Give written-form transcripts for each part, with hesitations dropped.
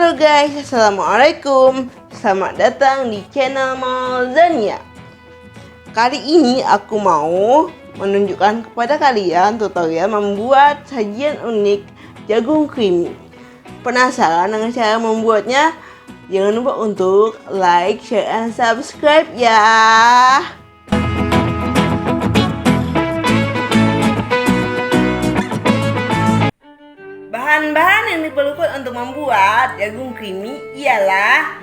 Halo guys, assalamualaikum. Selamat datang di channel Maulzania. Kali ini aku mau menunjukkan kepada kalian tutorial membuat sajian unik jagung creamy. Penasaran dengan cara membuatnya? Jangan lupa untuk like, share, and subscribe ya. Bahan-bahan yang diperlukan untuk membuat jagung creamy ialah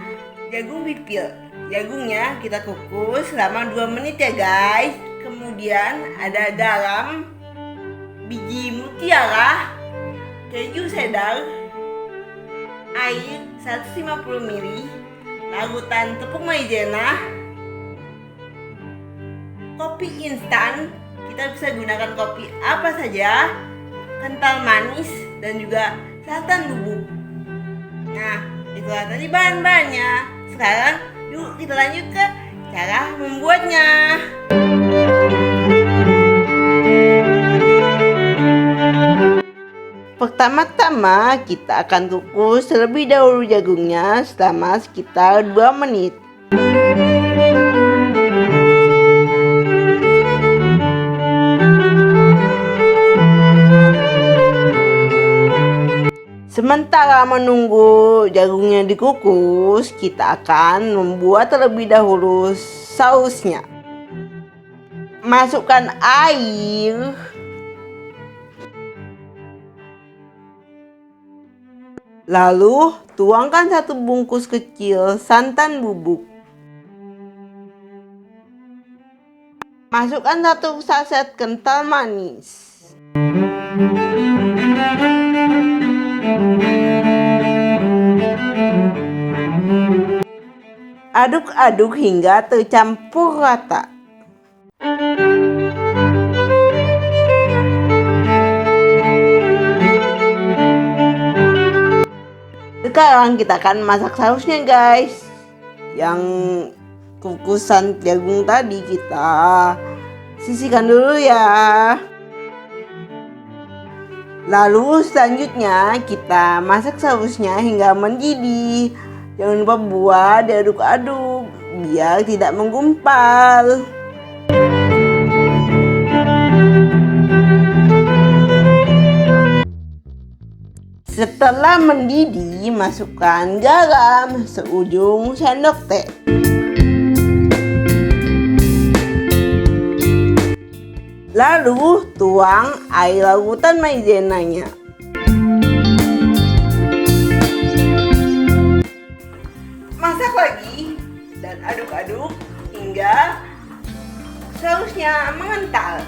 jagung pipil. Jagungnya kita kukus selama 2 menit ya guys. Kemudian ada garam, biji mutiara, keju cheddar, air 150 ml, larutan tepung maizena, kopi instan. Kita bisa gunakan kopi apa saja, kental manis, dan juga santan bubuk. Nah, itulah tadi bahan-bahannya. Sekarang yuk kita lanjut ke cara membuatnya. Pertama-tama kita akan kukus terlebih dahulu jagungnya selama sekitar 2 menit. Sementara menunggu jagungnya dikukus, kita akan membuat terlebih dahulu sausnya. Masukkan air, lalu tuangkan 1 bungkus kecil santan bubuk. Masukkan 1 saset kental manis. Aduk-aduk hingga tercampur rata. Sekarang kita akan masak sausnya guys. Yang kukusan jagung tadi kita sisihkan dulu ya. Lalu selanjutnya kita masak sausnya hingga mendidih. Jangan lupa buat diaduk-aduk biar tidak menggumpal. Setelah mendidih, masukkan garam seujung sendok teh. Lalu tuang air larutan maizenanya. Masak lagi dan aduk-aduk hingga sausnya mengental.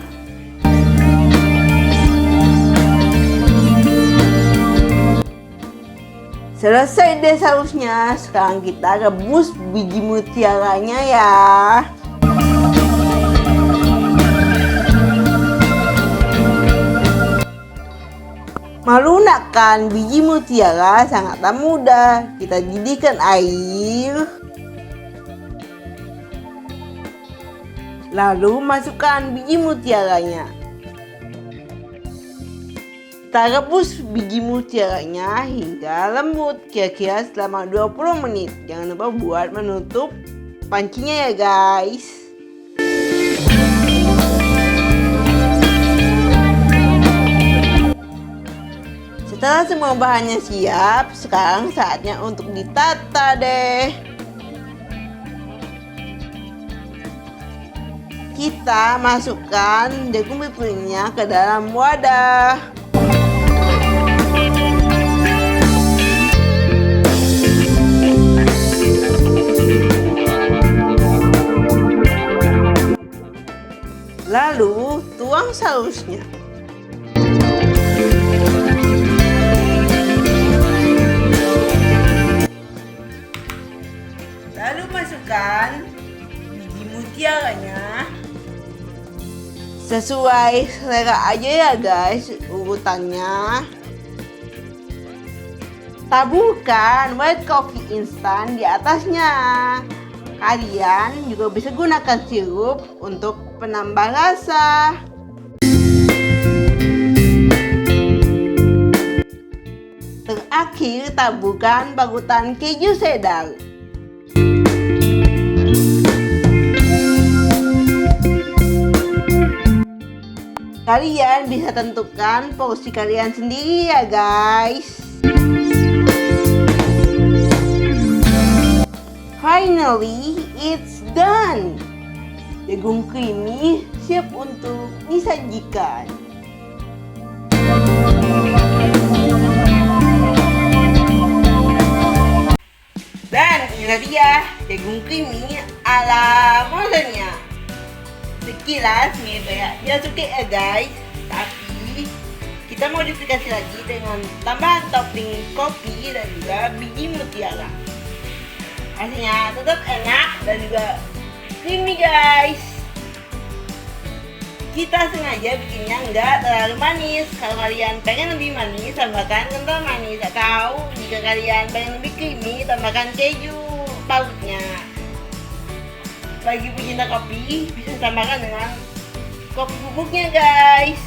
Selesai deh sausnya. Sekarang kita rebus biji mutiaranya ya. Melunakkan biji mutiara sangatlah mudah. Kita didihkan air, lalu masukkan biji mutiaranya. Kita rebus biji mutiaranya hingga lembut, kira-kira selama 20 menit. Jangan lupa buat menutup pancinya ya guys. Setelah semua bahannya siap, sekarang saatnya untuk ditata deh. Kita masukkan jagung pipilnya ke dalam wadah. Lalu tuang sausnya. Lalu masukkan biji mutiaranya. Sesuai selera aja ya guys urutannya. Taburkan white coffee instan di atasnya. Kalian juga bisa gunakan sirup untuk penambah rasa. Terakhir taburkan parutan keju cheddar. Kalian bisa tentukan porsi kalian sendiri ya guys. Finally, it's done. Jagung creamy siap untuk disajikan. Dan inilah dia jagung creamy ala lasagna. Sekilas mirip dia suka ya guys, tapi kita modifikasi lagi dengan tambahan topping kopi dan juga biji mutiara. Hasilnya tetap enak dan juga creamy guys. Kita sengaja bikinnya nggak terlalu manis. Kalau kalian pengen lebih manis, tambahkan kental manis. Atau jika kalian pengen lebih creamy, tambahkan keju parutnya. Bagi pecinta kopi, bisa tambahkan dengan kopi bubuknya guys.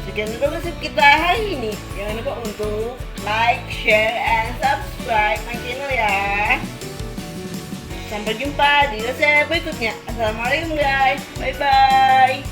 Sekian dulu resep kita hari ini. Jangan lupa untuk like, share, and subscribe my channel ya. Sampai jumpa di resep berikutnya. Assalamualaikum guys. Bye bye.